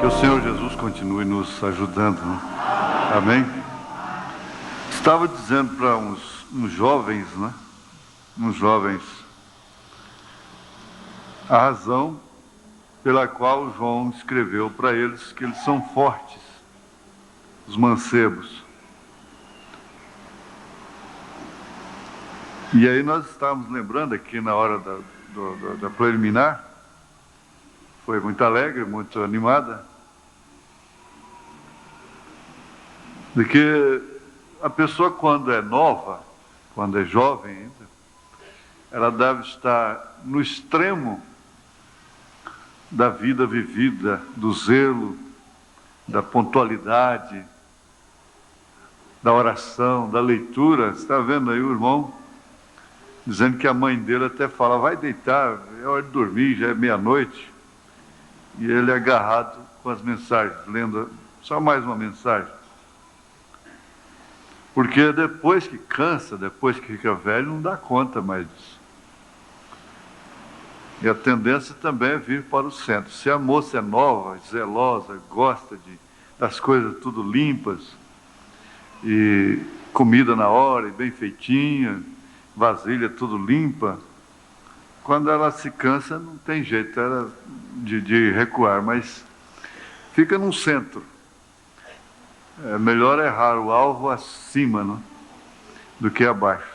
o Senhor Jesus continue nos ajudando, né? Amém? Estava dizendo para uns jovens, né? Uns jovens, a razão pela qual João escreveu para eles que eles são fortes, os mancebos. E aí nós estávamos lembrando aqui na hora da preliminar, foi muito alegre, muito animada, de que a pessoa quando é nova, quando é jovem ainda, ela deve estar no extremo da vida vivida, do zelo, da pontualidade, da oração, da leitura. Você está vendo aí o irmão dizendo que a mãe dele até fala, vai deitar, é hora de dormir, já é meia-noite. E ele é agarrado com as mensagens, lendo só mais uma mensagem. Porque depois que cansa, depois que fica velho, não dá conta mais disso. E a tendência também é vir para o centro. Se a moça é nova, zelosa, gosta das coisas tudo limpas, e comida na hora, e bem feitinha, vasilha tudo limpa, quando ela se cansa, não tem jeito de recuar, mas fica no centro. É melhor errar o alvo acima, né, do que abaixo.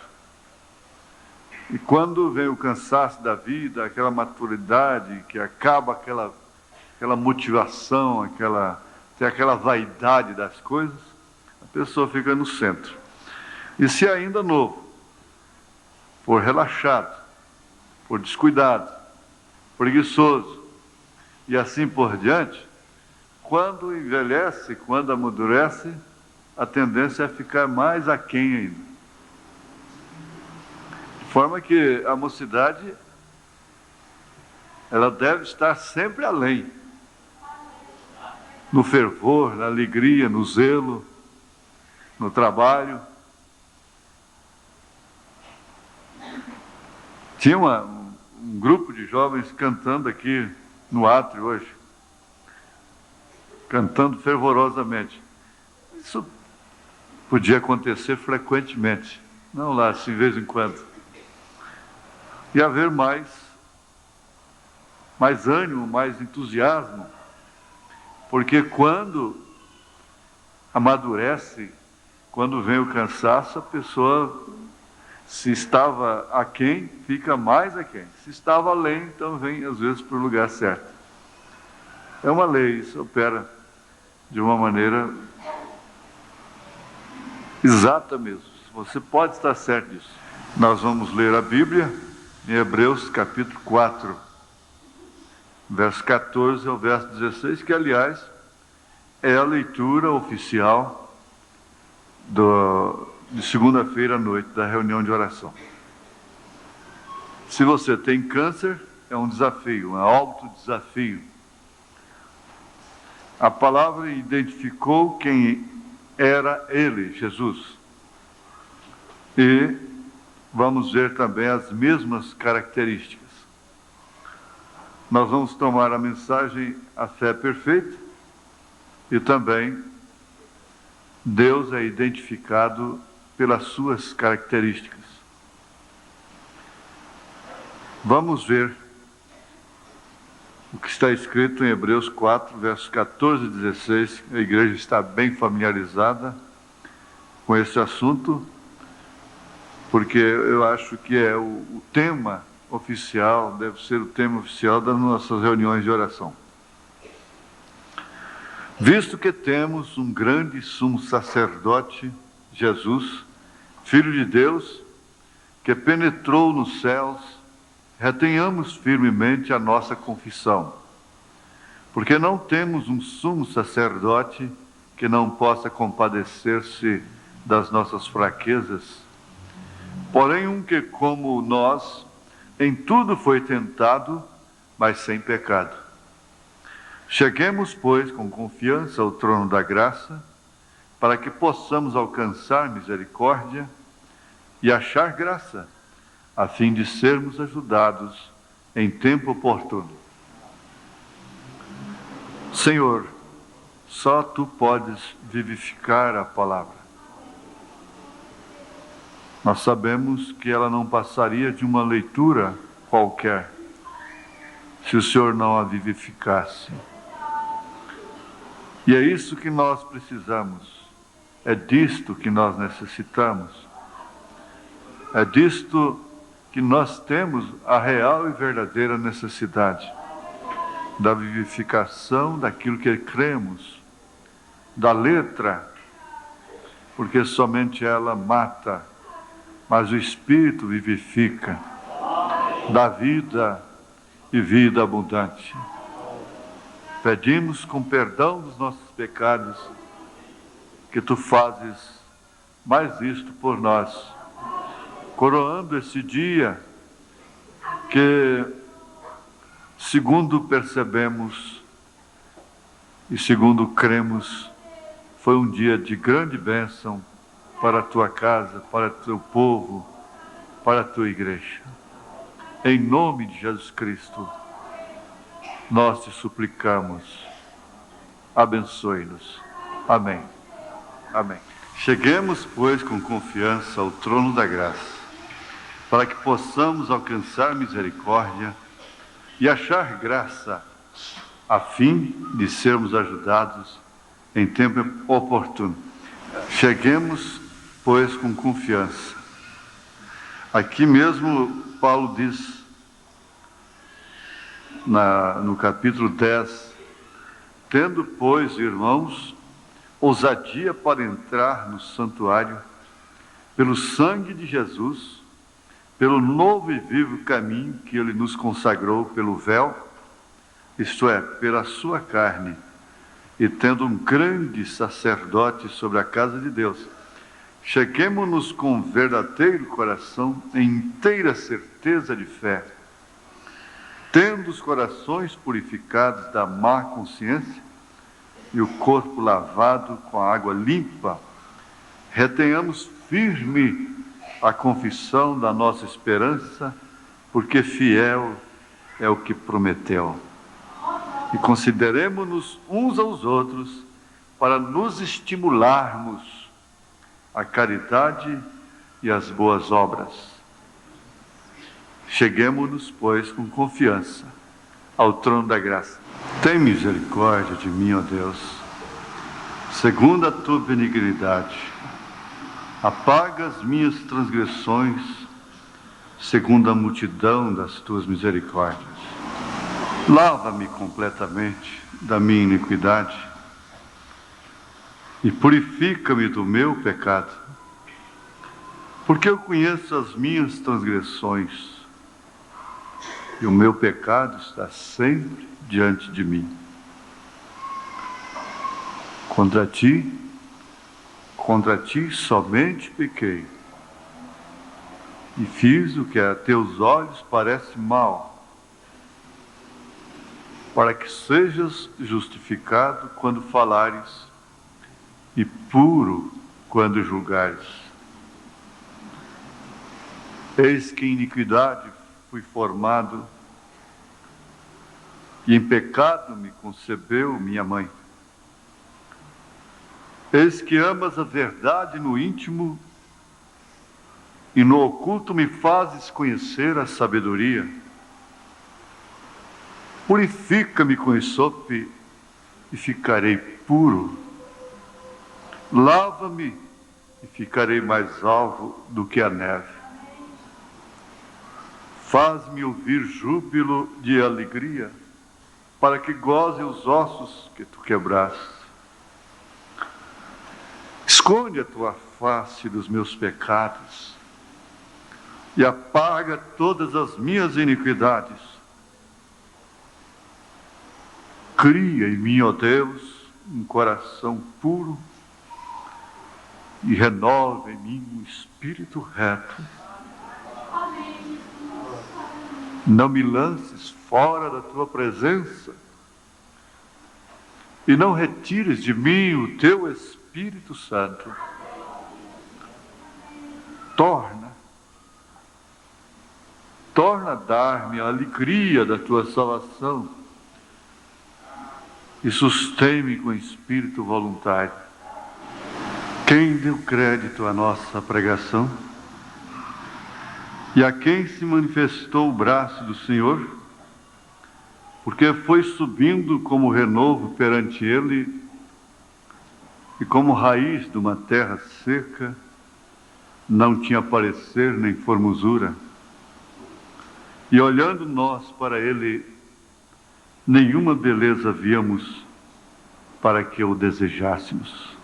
E quando vem o cansaço da vida, aquela maturidade, que acaba aquela motivação, aquela vaidade das coisas, a pessoa fica no centro. E se ainda novo, for relaxado, for descuidado, preguiçoso, e assim por diante, quando envelhece, quando amadurece, a tendência é ficar mais aquém ainda. De forma que a mocidade, ela deve estar sempre além. No fervor, na alegria, no zelo, no trabalho. Tinha um grupo de jovens cantando aqui no átrio hoje. Cantando fervorosamente. Isso podia acontecer frequentemente. Não lá, assim, de vez em quando. E haver mais ânimo, mais entusiasmo, porque quando amadurece, quando vem o cansaço, a pessoa, se estava aquém, fica mais aquém. Se estava além, então vem às vezes para o lugar certo. É uma lei, isso opera de uma maneira exata mesmo. Você pode estar certo disso. Nós vamos ler a Bíblia em Hebreus capítulo 4, verso 14 ao verso 16, que aliás é a leitura oficial de segunda-feira à noite, da reunião de oração. Se você tem câncer, é um desafio, um autodesafio. A palavra identificou quem era ele, Jesus. E vamos ver também as mesmas características. Nós vamos tomar a mensagem A Fé Perfeita e também Deus é identificado pelas suas características. Vamos ver o que está escrito em Hebreus 4, versos 14 e 16. A igreja está bem familiarizada com esse assunto, porque eu acho que é o tema oficial, deve ser o tema oficial das nossas reuniões de oração. Visto que temos um grande sumo sacerdote, Jesus, Filho de Deus, que penetrou nos céus, retenhamos firmemente a nossa confissão, porque não temos um sumo sacerdote que não possa compadecer-se das nossas fraquezas, porém um que, como nós, em tudo foi tentado, mas sem pecado. Cheguemos, pois, com confiança ao trono da graça, para que possamos alcançar misericórdia e achar graça, a fim de sermos ajudados em tempo oportuno. Senhor, Só tu podes vivificar a palavra. Nós sabemos que ela não passaria de uma leitura qualquer, se o Senhor não a vivificasse. E é isso que nós precisamos, é disto que nós necessitamos, é disto que nós temos a real e verdadeira necessidade, da vivificação daquilo que cremos, da letra, porque somente ela mata, mas o Espírito vivifica, dá vida e vida abundante. Pedimos com perdão dos nossos pecados, que tu fazes mais isto por nós, coroando esse dia que, segundo percebemos e segundo cremos, foi um dia de grande bênção para a tua casa, para o teu povo, para a tua igreja. Em nome de Jesus Cristo, nós te suplicamos, abençoe-nos. Amém. Amém. Cheguemos, pois, com confiança ao trono da graça, para que possamos alcançar misericórdia e achar graça, a fim de sermos ajudados em tempo oportuno. Cheguemos, pois, com confiança. Aqui mesmo, Paulo diz, no capítulo 10, tendo, pois, irmãos, ousadia para entrar no santuário, pelo sangue de Jesus, pelo novo e vivo caminho que ele nos consagrou pelo véu, isto é, pela sua carne, e tendo um grande sacerdote sobre a casa de Deus, cheguemo-nos com verdadeiro coração, em inteira certeza de fé, tendo os corações purificados da má consciência e o corpo lavado com a água limpa, retenhamos firme a confissão da nossa esperança, porque fiel é o que prometeu. E consideremo-nos uns aos outros para nos estimularmos à caridade e às boas obras. Cheguemo-nos, pois, com confiança ao trono da graça. Tem misericórdia de mim, ó Deus, segundo a tua benignidade. Apaga as minhas transgressões, segundo a multidão das tuas misericórdias. Lava-me completamente da minha iniquidade e purifica-me do meu pecado, porque eu conheço as minhas transgressões e o meu pecado está sempre diante de mim. Contra ti somente pequei e fiz o que a teus olhos parece mal, para que sejas justificado quando falares e puro quando julgares. Eis que em iniquidade fui formado, e em pecado me concebeu minha mãe. Eis que amas a verdade no íntimo, e no oculto me fazes conhecer a sabedoria. Purifica-me com esope e ficarei puro. Lava-me e ficarei mais alvo do que a neve. Faz-me ouvir júbilo de alegria, para que goze os ossos que tu quebraste. Esconde a tua face dos meus pecados e apaga todas as minhas iniquidades. Cria em mim, ó Deus, um coração puro e renova em mim um espírito reto. Não me lances fora da tua presença e não retires de mim o teu Espírito Santo. Torna a dar-me a alegria da tua salvação e sustém-me com espírito voluntário. Quem deu crédito à nossa pregação? E a quem se manifestou o braço do Senhor? Porque foi subindo como renovo perante ele, e como raiz de uma terra seca, não tinha parecer nem formosura. E olhando nós para ele, nenhuma beleza víamos para que o desejássemos.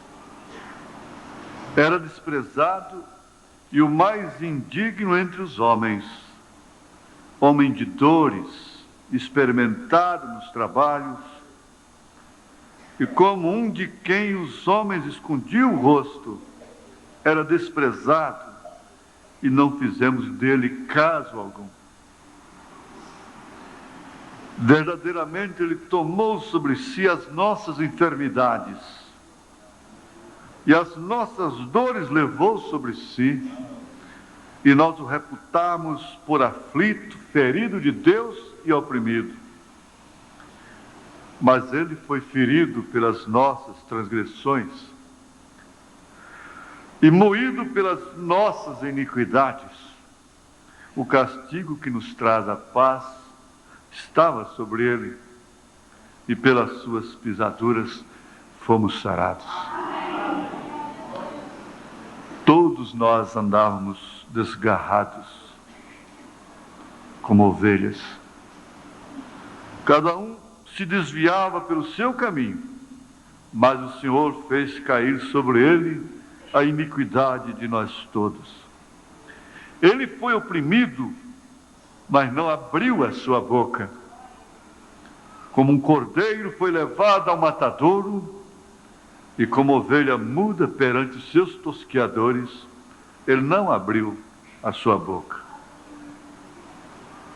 Era desprezado e o mais indigno entre os homens, homem de dores, experimentado nos trabalhos, e como um de quem os homens escondiam o rosto, era desprezado e não fizemos dele caso algum. Verdadeiramente ele tomou sobre si as nossas enfermidades e as nossas dores levou sobre si, e nós o reputamos por aflito, ferido de Deus e oprimido. Mas ele foi ferido pelas nossas transgressões e moído pelas nossas iniquidades. O castigo que nos traz a paz estava sobre ele, e pelas suas pisaduras fomos sarados. Todos nós andávamos desgarrados como ovelhas. Cada um se desviava pelo seu caminho, mas o Senhor fez cair sobre ele a iniquidade de nós todos. Ele foi oprimido, mas não abriu a sua boca. Como um cordeiro foi levado ao matadouro, e como ovelha muda perante os seus tosqueadores, ele não abriu a sua boca.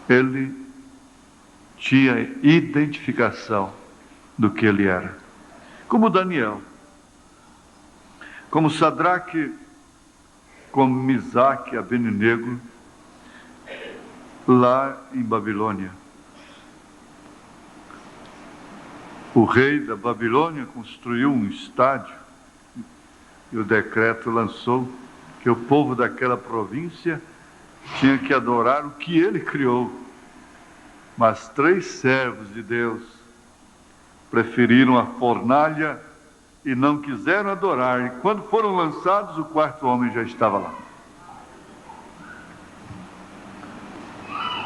Ele tinha identificação do que ele era. Como Daniel, como Sadraque, como Misaque e Abednego, lá em Babilônia. O rei da Babilônia construiu um estádio e o decreto lançou que o povo daquela província tinha que adorar o que ele criou. Mas 3 servos de Deus preferiram a fornalha e não quiseram adorar. E quando foram lançados, o 4º homem já estava lá.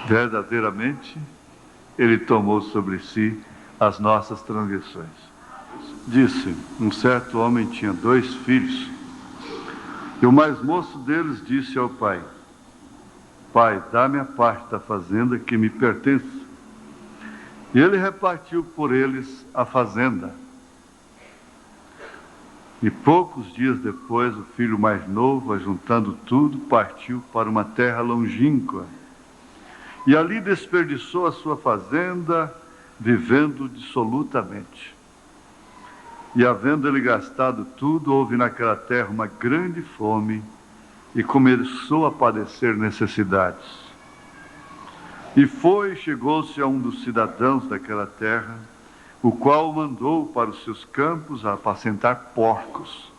Verdadeiramente, ele tomou sobre si as nossas transgressões. Disse: um certo homem tinha 2 filhos, e o mais moço deles disse ao pai: Pai, dá-me a parte da fazenda que me pertence. E ele repartiu por eles a fazenda. E poucos dias depois, o filho mais novo, ajuntando tudo, partiu para uma terra longínqua. E ali desperdiçou a sua fazenda, vivendo dissolutamente. E havendo ele gastado tudo, houve naquela terra uma grande fome, e começou a padecer necessidades. E chegou-se a um dos cidadãos daquela terra, o qual o mandou para os seus campos a apacentar porcos.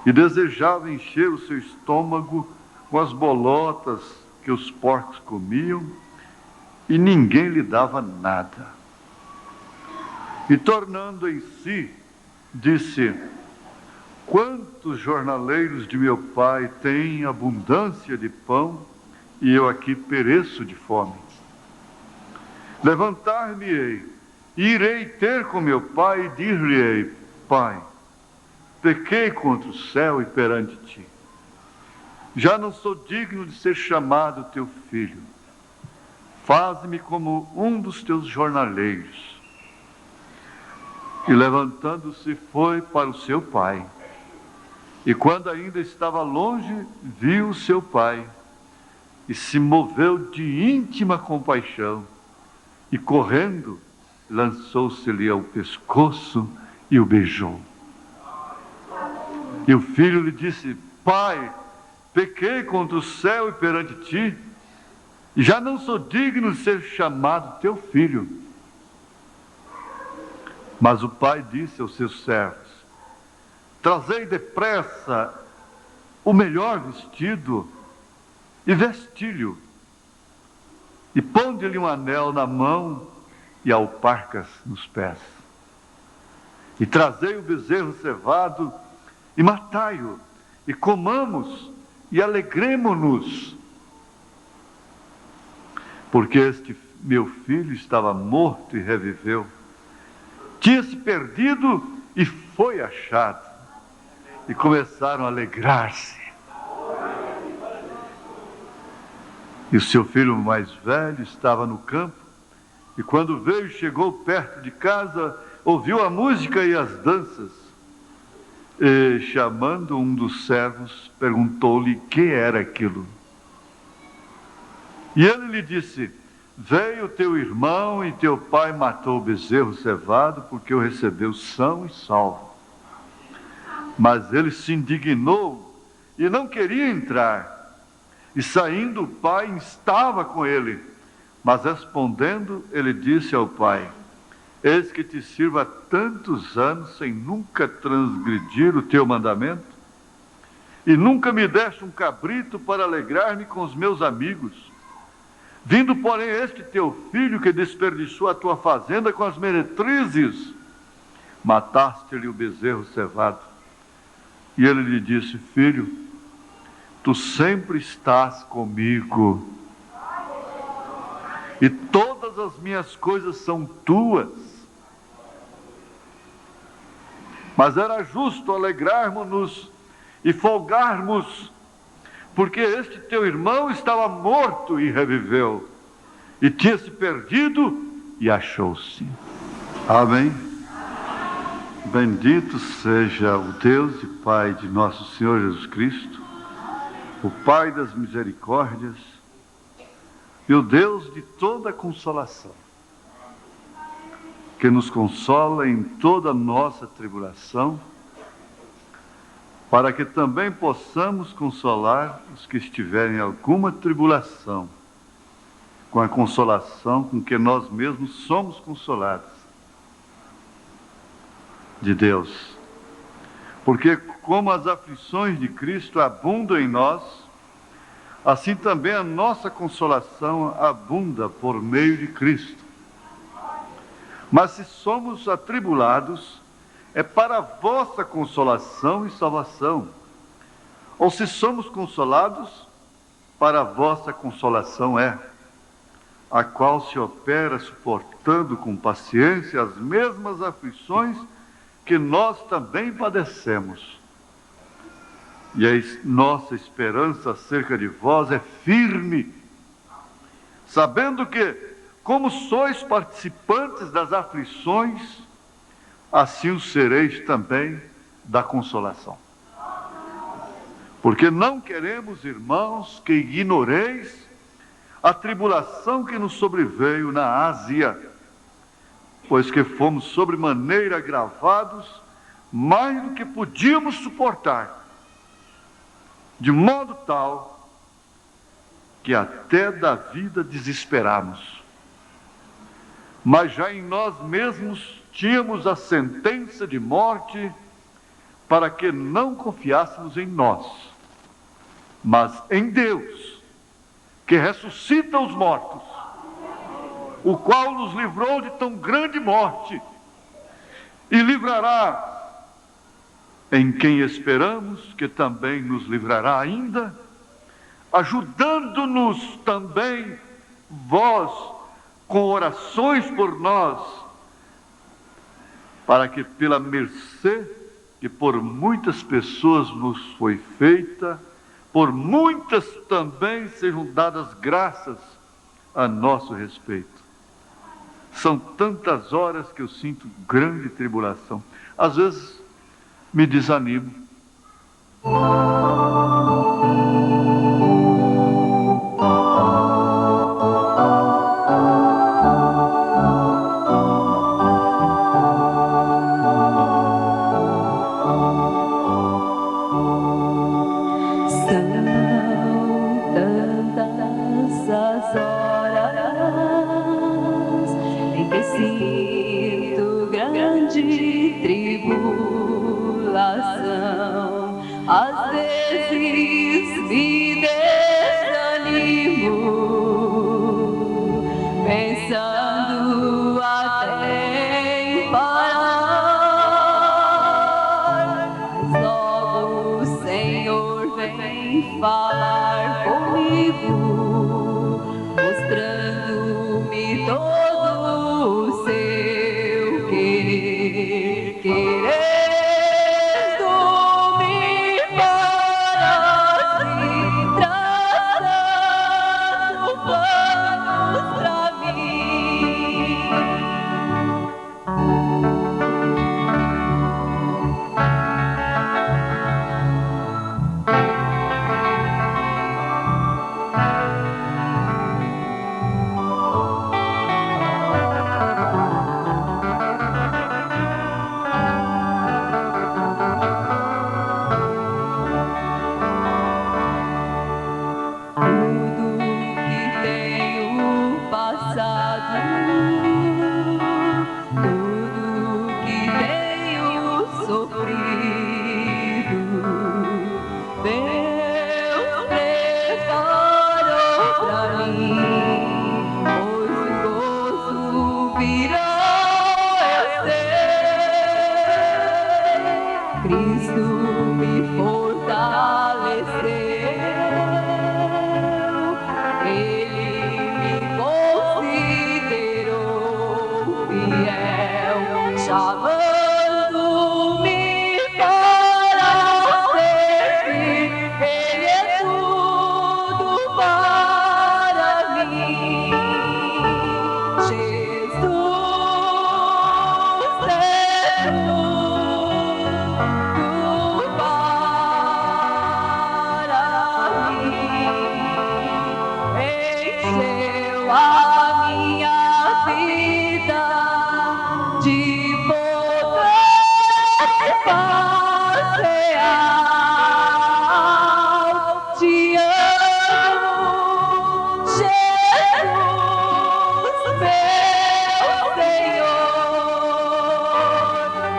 E desejava encher o seu estômago com as bolotas que os porcos comiam, e ninguém lhe dava nada. E tornando em si, disse: quantos jornaleiros de meu pai têm abundância de pão, e eu aqui pereço de fome. Levantar-me-ei, e irei ter com meu pai, e dir-lhe-ei: Pai, pequei contra o céu e perante ti. Já não sou digno de ser chamado teu filho. Faze-me como um dos teus jornaleiros. E levantando-se foi para o seu pai. E quando ainda estava longe, viu o seu pai, e se moveu de íntima compaixão, e correndo, lançou-se-lhe ao pescoço e o beijou. E o filho lhe disse: Pai, pequei contra o céu e perante ti, e já não sou digno de ser chamado teu filho. Mas o pai disse aos seus servos: trazei depressa o melhor vestido e vestilho, e ponde-lhe um anel na mão e alparcas nos pés. E trazei o bezerro cevado e matai-o, e comamos e alegremo-nos, porque este meu filho estava morto e reviveu, tinha-se perdido e foi achado. E começaram a alegrar-se. E o seu filho mais velho estava no campo, e quando veio, chegou perto de casa, ouviu a música e as danças, e chamando um dos servos, perguntou-lhe que era aquilo. E ele lhe disse: veio teu irmão e teu pai matou o bezerro cevado, porque o recebeu são e salvo. Mas ele se indignou e não queria entrar. E saindo, o pai estava com ele. Mas respondendo, ele disse ao pai: eis que te sirvo há tantos anos sem nunca transgredir o teu mandamento, e nunca me deste um cabrito para alegrar-me com os meus amigos. Vindo, porém, este teu filho que desperdiçou a tua fazenda com as meretrizes, mataste-lhe o bezerro cevado. E ele lhe disse: filho, tu sempre estás comigo, e todas as minhas coisas são tuas. Mas era justo alegrarmos-nos e folgarmos, porque este teu irmão estava morto e reviveu, e tinha se perdido e achou-se. Amém? Bendito seja o Deus e Pai de nosso Senhor Jesus Cristo, o Pai das misericórdias e o Deus de toda consolação, que nos consola em toda a nossa tribulação, para que também possamos consolar os que estiverem em alguma tribulação, com a consolação com que nós mesmos somos consolados de Deus. Porque como as aflições de Cristo abundam em nós, assim também a nossa consolação abunda por meio de Cristo. Mas se somos atribulados, é para a vossa consolação e salvação. Ou se somos consolados, para a vossa consolação é, a qual se opera suportando com paciência as mesmas aflições que nós também padecemos. E a nossa esperança acerca de vós é firme, sabendo que, como sois participantes das aflições, assim o sereis também da consolação. Porque não queremos, irmãos, que ignoreis a tribulação que nos sobreveio na Ásia, pois que fomos sobremaneira agravados, mais do que podíamos suportar, de modo tal que até da vida desesperamos. Mas já em nós mesmos tínhamos a sentença de morte, para que não confiássemos em nós, mas em Deus, que ressuscita os mortos, o qual nos livrou de tão grande morte, e livrará, em quem esperamos que também nos livrará ainda, ajudando-nos também vós com orações por nós, para que pela mercê que por muitas pessoas nos foi feita, por muitas também sejam dadas graças a nosso respeito. São tantas horas que eu sinto grande tribulação. Às vezes me desanimo. Sinto grande grande tribulação, às vezes me desanimo, pensando até em parar, mas logo o Senhor vem falar comigo, mostrando-me todo o seu querer. Querendo-me para si, traçando planos pra mim. Tudo que tenho passado, tudo que tenho sofrido, Deus preparou pra mim, pois o gozo virá, eu sei. Cristo me fortaleceu. Ele me considerou fiel, chamando-me para servir. Ele é tudo para mim. Jesus é tudo para mim. Encheu a minha vida de poder e paz real. Te amo, Jesus, meu Senhor.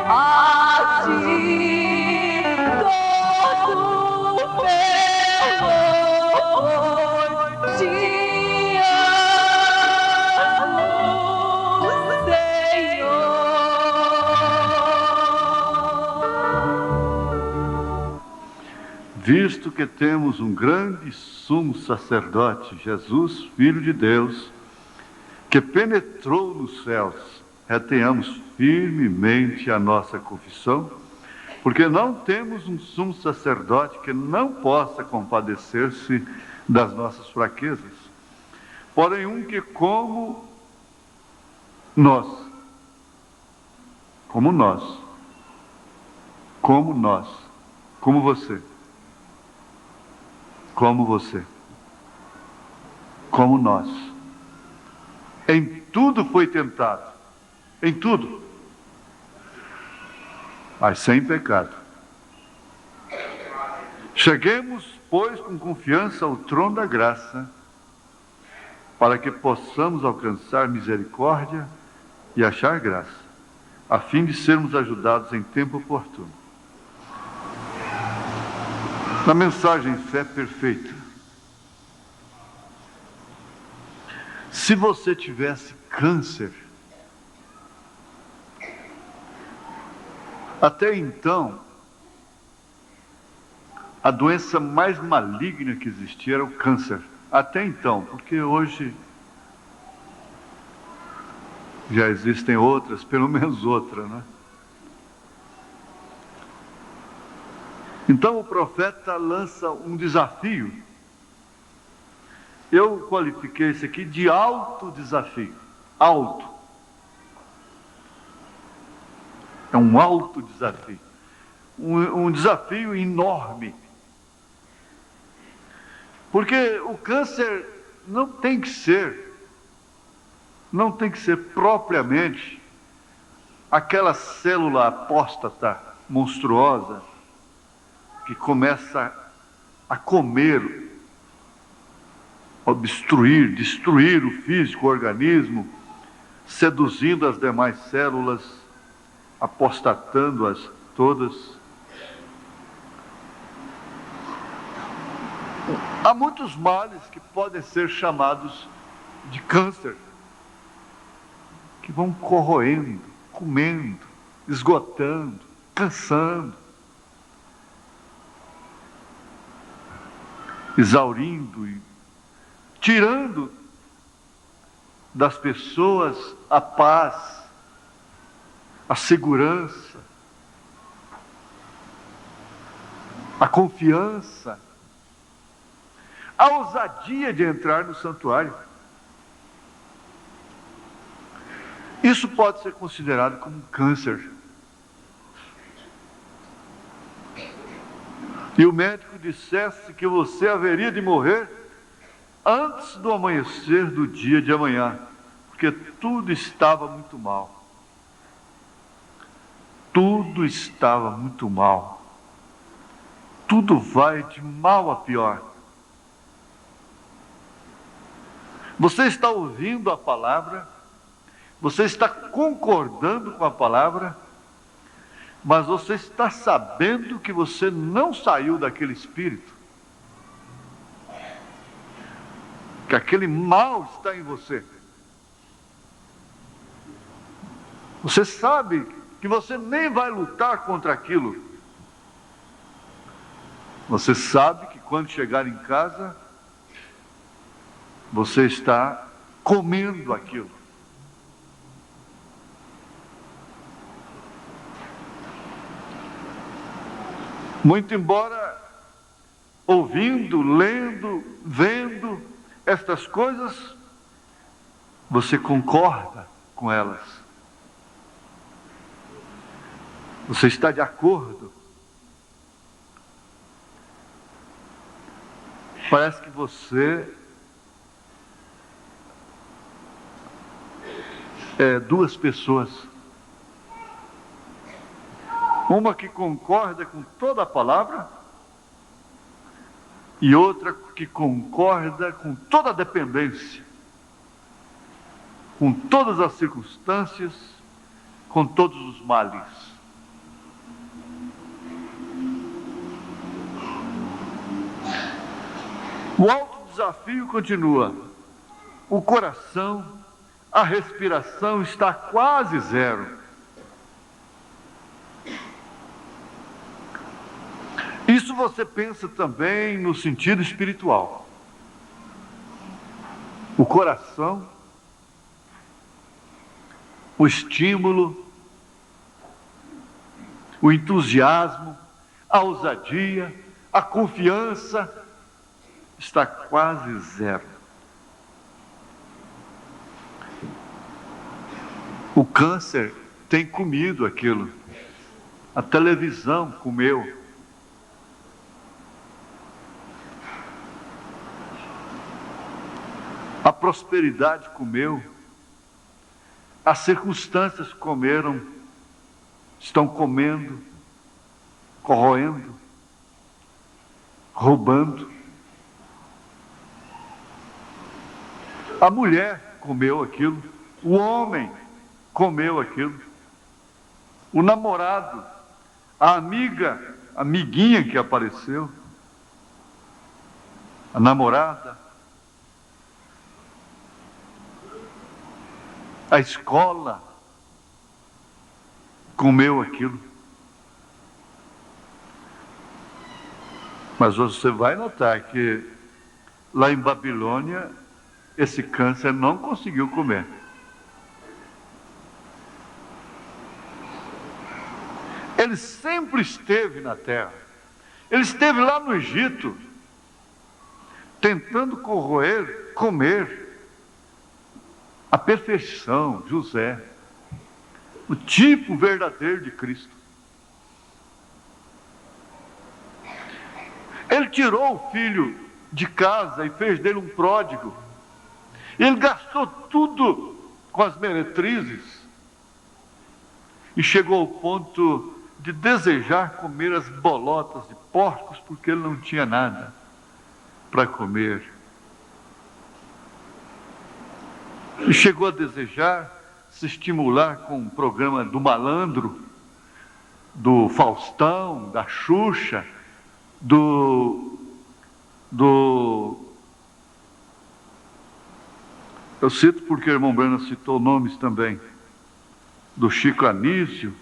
A ti todo o meu louvor. Te amo, Senhor. Visto que temos um grande sumo sacerdote, Jesus, Filho de Deus, que penetrou nos céus, retenhamos firmemente a nossa confissão, porque não temos um sumo sacerdote que não possa compadecer-se das nossas fraquezas, porém um que como nós, como você, como nós, em tudo foi tentado, em tudo, mas sem pecado. Cheguemos, pois, com confiança ao trono da graça, para que possamos alcançar misericórdia e achar graça, a fim de sermos ajudados em tempo oportuno. Na mensagem Fé Perfeita, se você tivesse câncer, até então, a doença mais maligna que existia era o câncer. Até então, porque hoje já existem outras, pelo menos outra, né? Então o profeta lança um desafio. Eu qualifiquei isso aqui de alto desafio. Alto. É um alto desafio. Um desafio enorme. Porque o câncer não tem que ser propriamente aquela célula apóstata, monstruosa, que começa a comer, obstruir, destruir o físico, o organismo, seduzindo as demais células apostatando-as todas. Há muitos males que podem ser chamados de câncer, que vão corroendo, comendo, esgotando, cansando, exaurindo e tirando das pessoas a paz, a segurança, a confiança, a ousadia de entrar no santuário. Isso pode ser considerado como um câncer. E o médico dissesse que você haveria de morrer antes do amanhecer do dia de amanhã, porque tudo estava muito mal. Tudo estava muito mal. Tudo vai de mal a pior. Você está ouvindo a palavra, você está concordando com a palavra, mas você está sabendo que você não saiu daquele espírito, que aquele mal está em você. Você sabe que você nem vai lutar contra aquilo. Você sabe que quando chegar em casa, você está comendo aquilo. Muito embora ouvindo, lendo, vendo estas coisas, você concorda com elas. Você está de acordo. Parece que você é duas pessoas. Uma que concorda com toda a palavra e outra que concorda com toda a dependência, com todas as circunstâncias, com todos os males. O alto desafio continua. O coração, a respiração está quase zero. Isso você pensa também no sentido espiritual. O coração, o estímulo, o entusiasmo, a ousadia, a confiança está quase zero. O câncer tem comido aquilo. A televisão comeu. A prosperidade comeu. As circunstâncias comeram. Estão comendo, corroendo, roubando. A mulher comeu aquilo. O homem comeu aquilo. O namorado, a amiga, a amiguinha que apareceu, a namorada, a escola comeu aquilo. Mas você vai notar que lá em Babilônia esse câncer não conseguiu comer. Ele sempre esteve na terra. Ele esteve lá no Egito, tentando corroer, comer a perfeição, José, o tipo verdadeiro de Cristo. Ele tirou o filho de casa e fez dele um pródigo. Ele gastou tudo com as meretrizes e chegou ao ponto de desejar comer as bolotas de porcos porque ele não tinha nada para comer. E chegou a desejar se estimular com o programa do malandro, do Faustão, da Xuxa, do eu cito porque o irmão Breno citou nomes também, do Chico Anísio,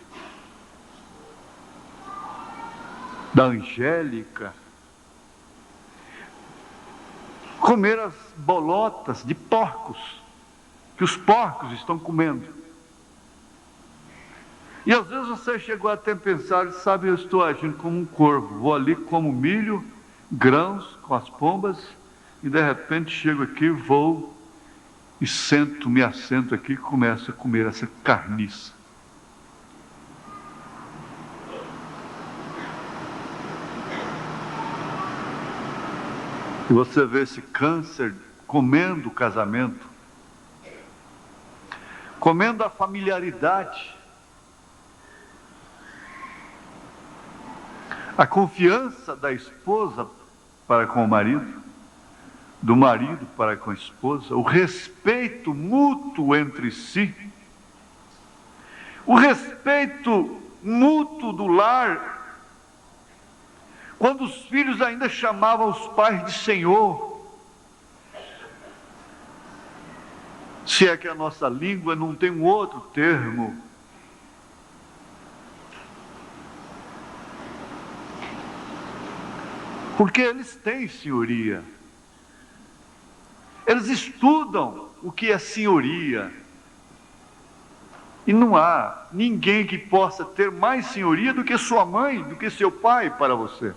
da Angélica, comer as bolotas de porcos, que os porcos estão comendo. E às vezes você chegou até a pensar, sabe, eu estou agindo como um corvo, vou ali como milho, grãos com as pombas, e de repente chego aqui, vou e me assento aqui e começo a comer essa carniça. E você vê esse câncer comendo o casamento, comendo a familiaridade, a confiança da esposa para com o marido, do marido para com a esposa, o respeito mútuo entre si, o respeito mútuo do lar, quando os filhos ainda chamavam os pais de Senhor, se é que a nossa língua não tem um outro termo. Porque eles têm senhoria. Eles estudam o que é senhoria. E não há ninguém que possa ter mais senhoria do que sua mãe, do que seu pai para você,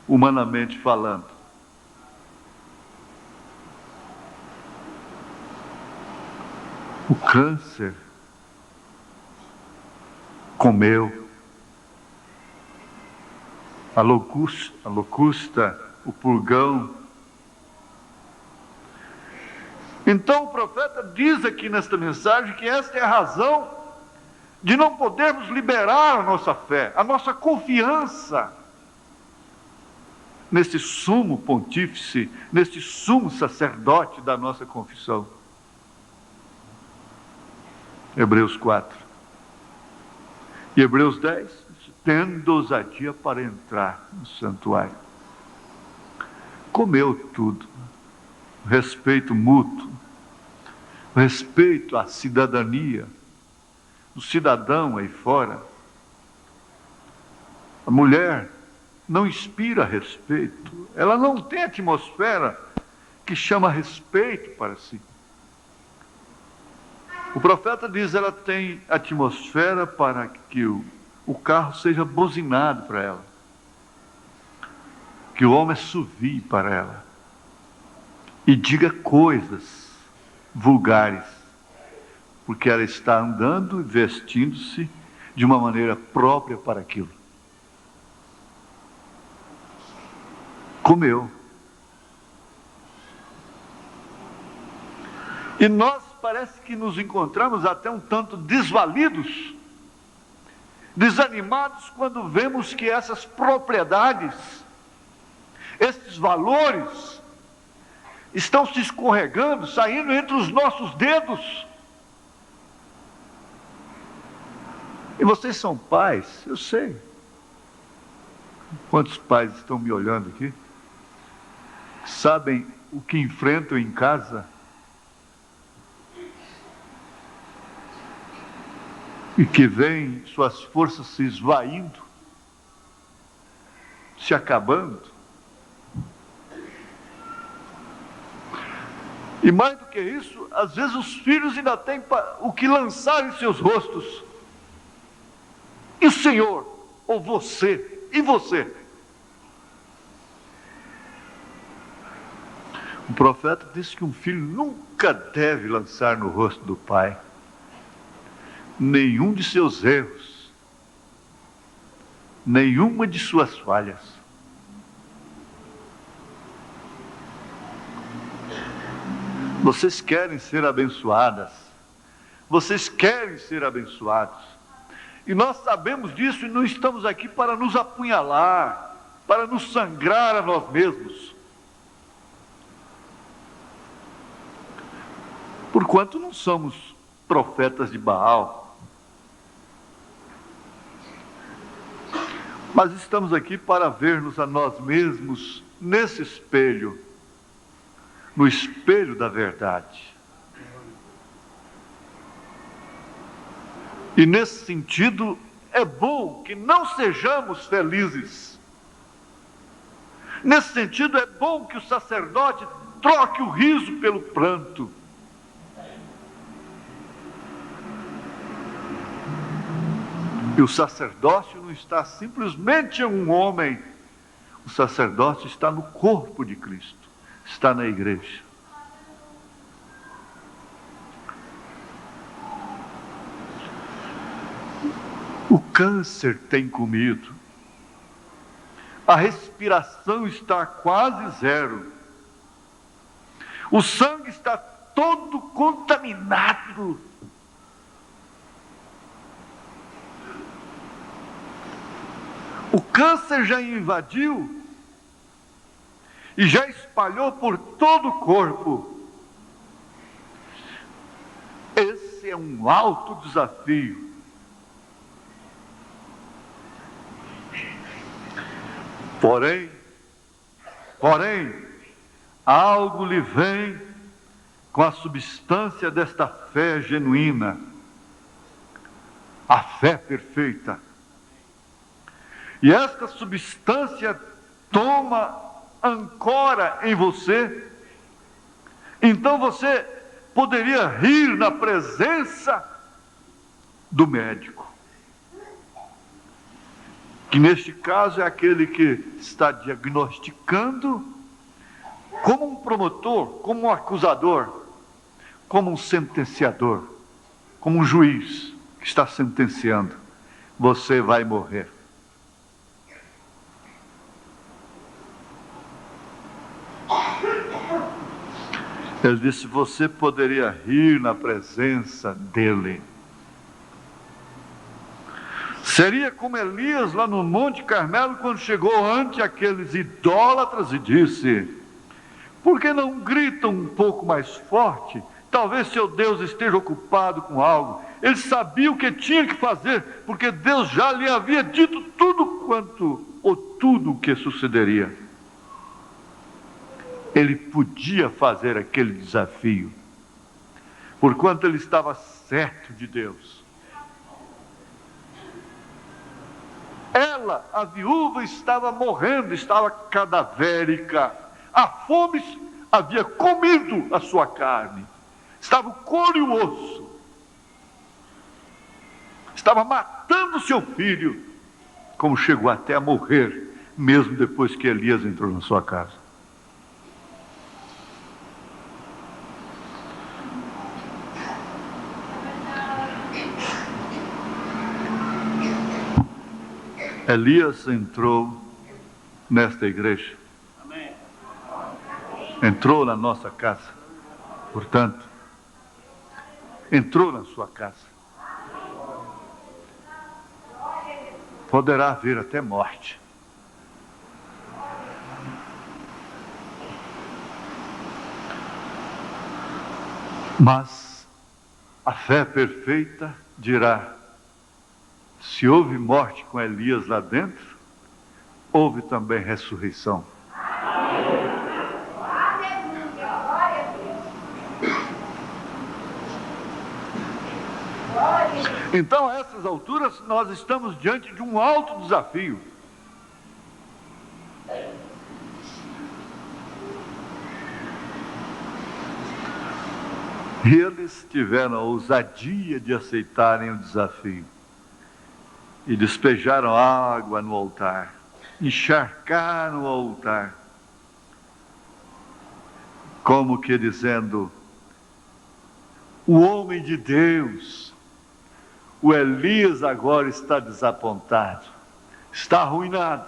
humanamente falando. O câncer comeu, a locusta, o purgão. Então o profeta diz aqui nesta mensagem que esta é a razão de não podermos liberar a nossa fé, a nossa confiança neste sumo pontífice, neste sumo sacerdote da nossa confissão. Hebreus 4. E Hebreus 10, tendo ousadia para entrar no santuário. Comeu tudo. Respeito mútuo, respeito à cidadania, do cidadão aí fora. A mulher não inspira respeito, ela não tem atmosfera que chama respeito para si. O profeta diz, ela tem atmosfera para que o carro seja buzinado para ela, que o homem assovie para ela e diga coisas vulgares, porque ela está andando e vestindo-se de uma maneira própria para aquilo. Comeu. E nós parece que nos encontramos até um tanto desvalidos, desanimados, quando vemos que essas propriedades, esses valores, estão se escorregando, saindo entre os nossos dedos. E vocês são pais, eu sei. Quantos pais estão me olhando aqui? Sabem o que enfrentam em casa? E que veem suas forças se esvaindo, se acabando. E mais do que isso, às vezes os filhos ainda têm o que lançar em seus rostos. E o Senhor, ou você, e você? O profeta disse que um filho nunca deve lançar no rosto do pai nenhum de seus erros, nenhuma de suas falhas. Vocês querem ser abençoadas, vocês querem ser abençoados, e nós sabemos disso e não estamos aqui para nos apunhalar, para nos sangrar a nós mesmos, porquanto não somos profetas de Baal, Mas estamos aqui para ver-nos a nós mesmos nesse espelho, no espelho da verdade. E nesse sentido, é bom que não sejamos felizes. Nesse sentido, é bom que o sacerdote troque o riso pelo pranto. E o sacerdócio não está simplesmente em um homem. O sacerdócio está no corpo de Cristo, está na igreja. O câncer tem comido. A respiração está quase zero. O sangue está todo contaminado. O câncer já invadiu e já espalhou por todo o corpo. Esse é um alto desafio. Porém, algo lhe vem com a substância desta fé genuína, a fé perfeita. E esta substância ancora em você. Então você poderia rir na presença do médico, que neste caso é aquele que está diagnosticando, como um promotor, como um acusador, como um sentenciador, como um juiz que está sentenciando. Você vai morrer. Ele disse: você poderia rir na presença dele. Seria como Elias lá no Monte Carmelo, quando chegou ante aqueles idólatras e disse: por que não gritam um pouco mais forte? Talvez seu Deus esteja ocupado com algo. Ele sabia o que tinha que fazer, porque Deus já lhe havia dito tudo o que sucederia. Ele podia fazer aquele desafio, porquanto ele estava certo de Deus. Ela, a viúva, estava morrendo, estava cadavérica. A fome havia comido a sua carne, estava o couro e o osso, estava matando seu filho, como chegou até a morrer, mesmo depois que Elias entrou na sua casa. Elias entrou nesta igreja. Amém. Entrou na nossa casa. Portanto, entrou na sua casa. Poderá haver até morte. Mas a fé perfeita dirá: se houve morte com Elias lá dentro, houve também ressurreição. Então, a essas alturas, nós estamos diante de um alto desafio. E eles tiveram a ousadia de aceitarem o desafio. E despejaram água no altar, encharcaram o altar, como que dizendo: o homem de Deus, o Elias agora está desapontado, está arruinado,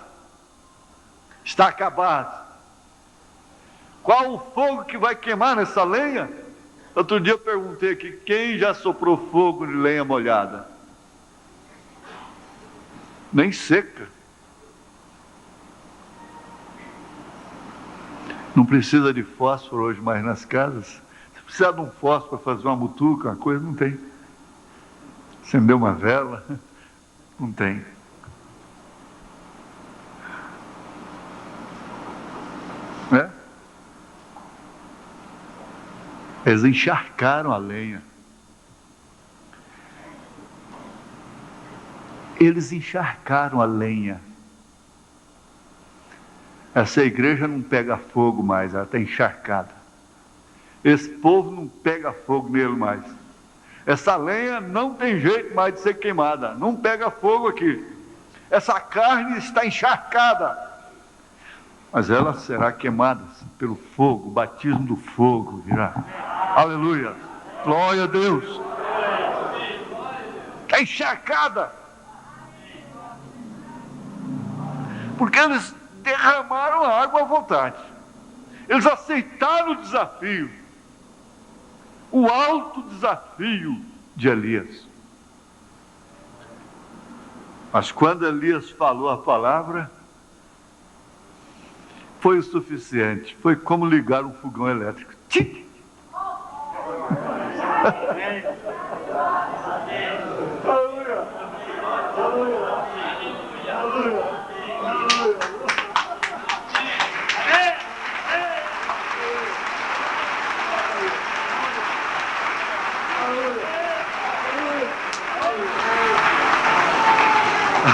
está acabado. Qual o fogo que vai queimar nessa lenha? Outro dia eu perguntei aqui: quem já soprou fogo de lenha molhada? Nem seca. Não precisa de fósforo hoje mais nas casas. Se precisar de um fósforo para fazer uma mutuca, uma coisa, não tem. Acender uma vela, não tem. Eles encharcaram a lenha. Eles encharcaram a lenha. Essa igreja não pega fogo mais, ela está encharcada. Esse povo não pega fogo nele mais. Essa lenha não tem jeito mais de ser queimada, não pega fogo aqui. Essa carne está encharcada, mas ela será queimada pelo fogo, o batismo do fogo virá. Aleluia, glória a Deus. Está encharcada, porque eles derramaram a água à vontade. Eles aceitaram o desafio, o alto desafio de Elias. Mas quando Elias falou a palavra, foi o suficiente. Foi como ligar um fogão elétrico. Tchim! Aleluia! Aleluia!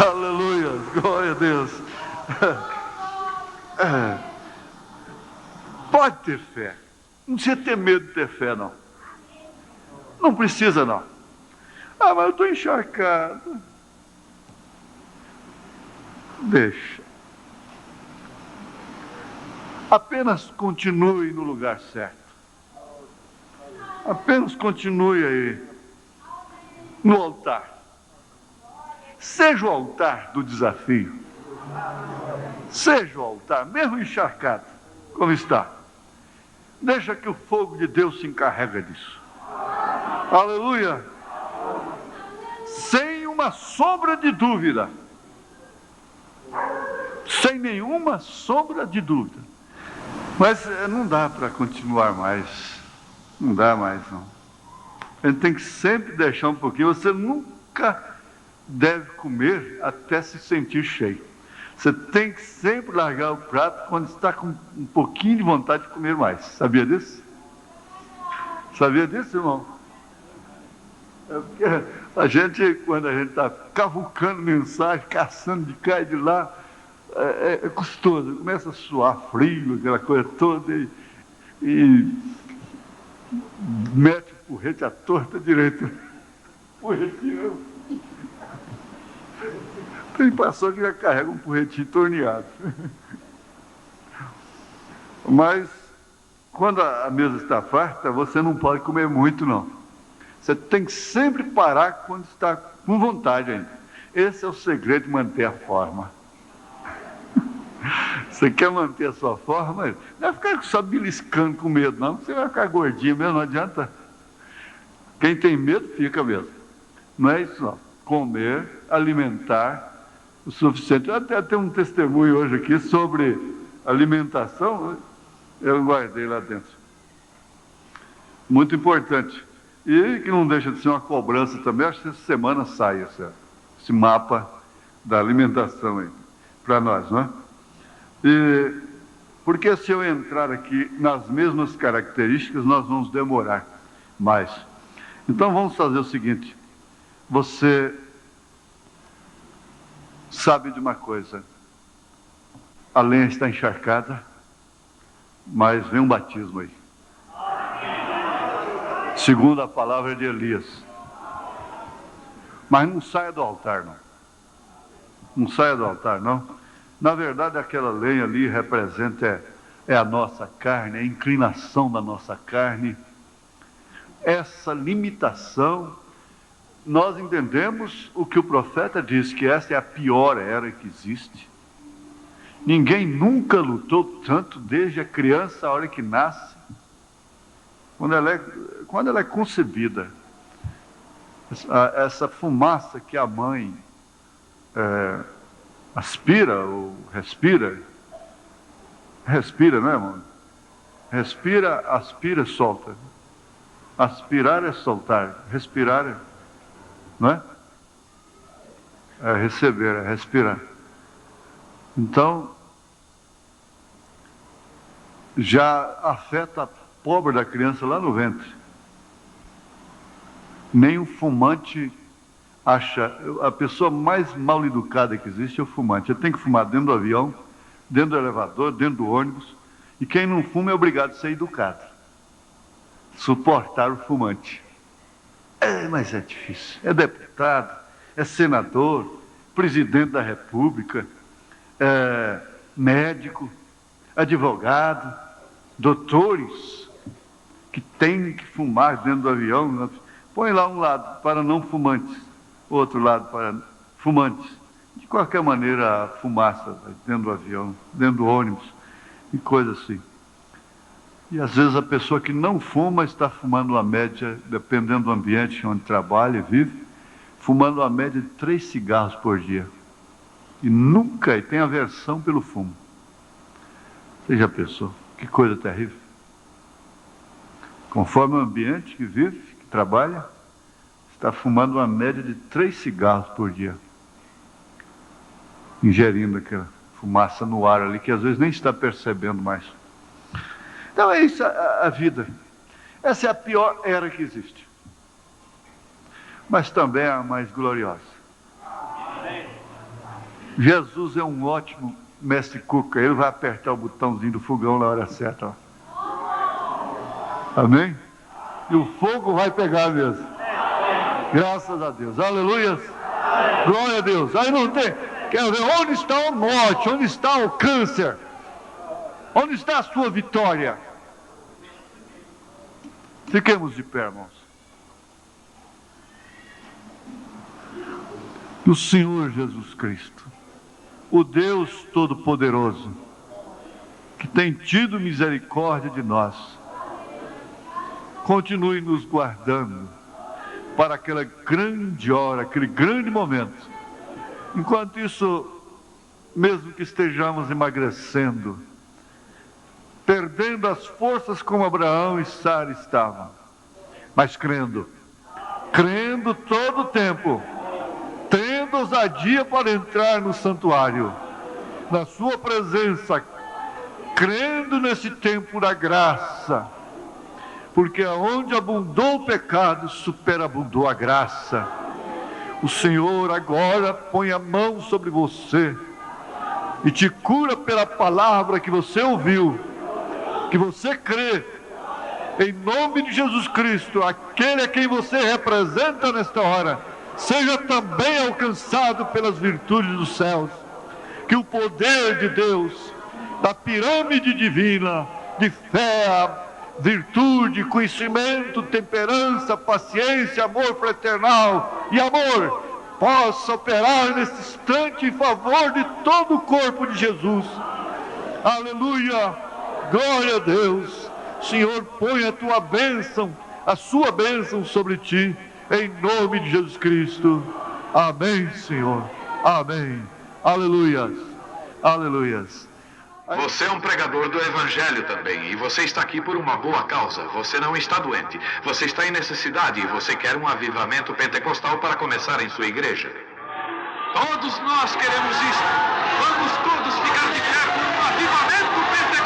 Aleluia, glória a Deus. Pode ter fé, não precisa ter medo de ter fé, não. Não precisa, não. Ah, mas eu estou encharcado. Deixa. Apenas continue no lugar certo. Apenas continue aí, no altar. Seja o altar do desafio. Seja o altar, mesmo encharcado, como está. Deixa que o fogo de Deus se encarrega disso. Aleluia! Sem uma sombra de dúvida. Sem nenhuma sombra de dúvida. Mas não dá para continuar mais. Não dá mais, não. A gente tem que sempre deixar um pouquinho. Você nunca deve comer até se sentir cheio. Você tem que sempre largar o prato quando está com um pouquinho de vontade de comer mais. Sabia disso? Sabia disso, irmão? É porque a gente, quando a gente está cavucando mensagem, caçando de cá e de lá, é custoso. Começa a suar frio, aquela coisa toda, e mete o porrete à torta direito. Porretinho. Tem pastor que já carrega um porretinho torneado. Mas, quando a mesa está farta, você não pode comer muito, não. Você tem que sempre parar quando está com vontade ainda. Esse é o segredo de manter a forma. Você quer manter a sua forma, não vai ficar só beliscando com medo, não. Você vai ficar gordinho mesmo, não adianta. Quem tem medo, fica mesmo. Não é isso, não. Comer, alimentar o suficiente. Eu até tenho um testemunho hoje aqui sobre alimentação, eu guardei lá dentro. Muito importante. E que não deixa de ser uma cobrança também, acho que essa semana sai esse mapa da alimentação aí, para nós, não é? E, porque se eu entrar aqui nas mesmas características, nós vamos demorar mais. Então vamos fazer o seguinte, você sabe de uma coisa, a lenha está encharcada, mas vem um batismo aí. Segundo a palavra de Elias. Mas não saia do altar, não. Não saia do altar, não. Na verdade, aquela lenha ali representa a nossa carne, a inclinação da nossa carne. Essa limitação, nós entendemos o que o profeta diz, que essa é a pior era que existe. Ninguém nunca lutou tanto desde a criança, a hora que nasce, quando ela é concebida. Essa fumaça que a mãe aspira ou respira, né, irmão? Respira, aspira, solta. Aspirar é soltar, respirar é, não é? É receber, é respirar. Então, já afeta pobre da criança lá no ventre. Nem um fumante acha... A pessoa mais mal educada que existe é o fumante. Ele tem que fumar dentro do avião, dentro do elevador, dentro do ônibus. E quem não fuma é obrigado a ser educado. Suportar o fumante. Mas é difícil. É deputado, é senador, presidente da República, é médico, advogado, doutores que têm que fumar dentro do avião. Põe lá um lado para não fumantes, outro lado para fumantes. De qualquer maneira, a fumaça dentro do avião, dentro do ônibus, e coisa assim. E às vezes a pessoa que não fuma está fumando uma média, dependendo do ambiente onde trabalha e vive, fumando uma média de 3 cigarros por dia. E tem aversão pelo fumo. Você já pensou? Que coisa terrível. Conforme o ambiente que vive, que trabalha, está fumando uma média de 3 cigarros por dia. Ingerindo aquela fumaça no ar ali, que às vezes nem está percebendo mais. Então é isso a vida. Essa é a pior era que existe. Mas também é a mais gloriosa. Jesus é um ótimo mestre cuca. Ele vai apertar o botãozinho do fogão na hora certa. Ó. Amém? E o fogo vai pegar mesmo. Graças a Deus. Aleluia. Glória a Deus. Aí não tem... Quero ver onde está a morte, onde está o câncer, onde está a sua vitória. Fiquemos de pé, irmãos. O Senhor Jesus Cristo, o Deus Todo-Poderoso, que tem tido misericórdia de nós, continue nos guardando para aquela grande hora, aquele grande momento. Enquanto isso, mesmo que estejamos emagrecendo, perdendo as forças como Abraão e Sara estavam, mas crendo todo o tempo, tendo ousadia para entrar no santuário, na sua presença, crendo nesse tempo da graça, porque aonde abundou o pecado, superabundou a graça. O Senhor agora põe a mão sobre você e te cura pela palavra que você ouviu, que você crê, em nome de Jesus Cristo. Aquele a quem você representa nesta hora, seja também alcançado pelas virtudes dos céus, que o poder de Deus, da pirâmide divina, de fé, virtude, conhecimento, temperança, paciência, amor fraternal e amor, possa operar nesse instante em favor de todo o corpo de Jesus. Aleluia, glória a Deus. Senhor, põe a tua bênção, a sua bênção sobre ti, em nome de Jesus Cristo. Amém, Senhor. Amém. Aleluias. Aleluias. Você é um pregador do Evangelho também, e você está aqui por uma boa causa. Você não está doente, você está em necessidade e você quer um avivamento pentecostal para começar em sua igreja. Todos nós queremos isso. Vamos todos ficar de pé por um avivamento pentecostal.